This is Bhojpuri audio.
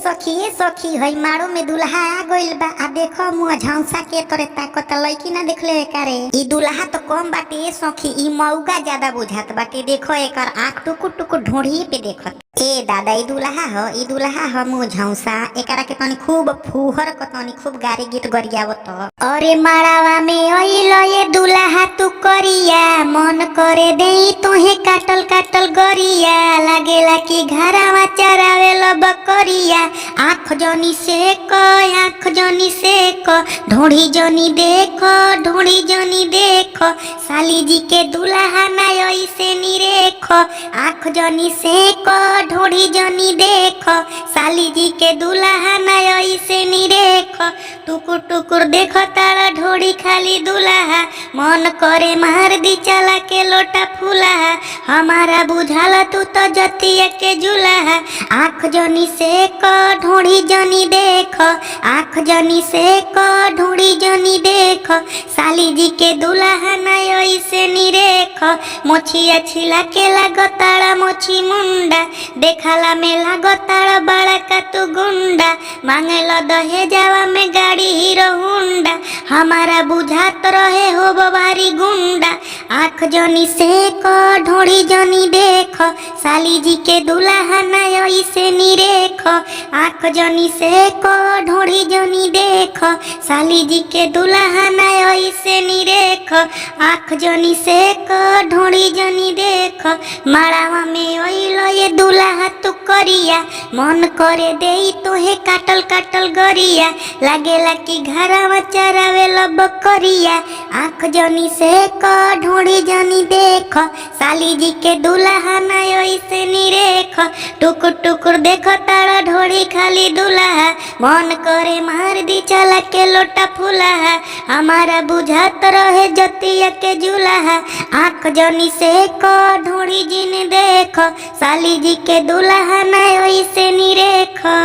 ए सखी हई मारो में दुल्हा आ गइल बा। आ देखो मुंह झौसा के तोरे ताकत लइकी ना देखले कारे। ई दुल्हा तो कम बाटे ए सखी, ई मौगा ज्यादा बुझात बाटे। देखो एकर आंख टुकुर टुकुर ढोढ़ी पे देखत। ए दादा ई दुल्हा ह मुंह झौसा। एकरा के तनी खूब फुहर क तनी खूब गारी गीत गरियावत। अरे मारावा में अइलो ये दुल्हा तू करिया, मन करे देई तोहे काटल काटल गरिया। लागेला कि घरावा चरावे लो बकरिया। आँख जनी से ढोढ़ी जनी देखो साली जी के दुल्हा ना ऐसे निरेखो। आँख जनी से ढोढ़ी जनी देखो साली जी के दुल्हा ना ऐसे निरेखो। टुकुर टुकुर देखो तारा ढोढ़ी खाली दुल्हा, मन करे मार दी चला के लोटा फूला। हमारा बुझाला तू तो जतिया के जुल्हा। आँख जनी से ढोढ़ी जनी देखो, आँख जनी से ढोढ़ी जनी देखो साली जी के दुल्हा ना ऐसे निरेखो। मोछिया छिला के लागो तारा मोछी मुंडा, देखला में लागो तारा बड़ा का तू गुंडा। मांगेलो दहेजावा में गाड़ी हीरो हुंडा, हमारा बुझात रहे हो बारी गुंडा। आँख जनी से ढोढ़ी जनी देखो साली जी के दुल्हा ना ऐसे निरेखो। आँख जनी से ढोढ़ी जनी देखो साली जी के दुल्हा ना ऐसे निरेखो। आँख जनी से ढोढ़ी जनी देखो। मारावा में अइलो ये दुल्हा तू करिया, मन करे देई तोहे काटल काटल गरिया। लागेला कि घरावा चरावे लो बकरिया। आँख जनी से ढोढ़ी जनी देखो साली जी के दुल्हा ना ऐसे निरेखो। टुकुर टुकुर देखो तारा ढोढ़ी खाली दुल्हा, मन करे मार दी चला के लोटा फूला। हमारा बुझात रहे जतिया के जुल्हा। आँख जनी से ढोढ़ी जिन देखो साली जी के दुल्हा ना ऐसे निरेखो।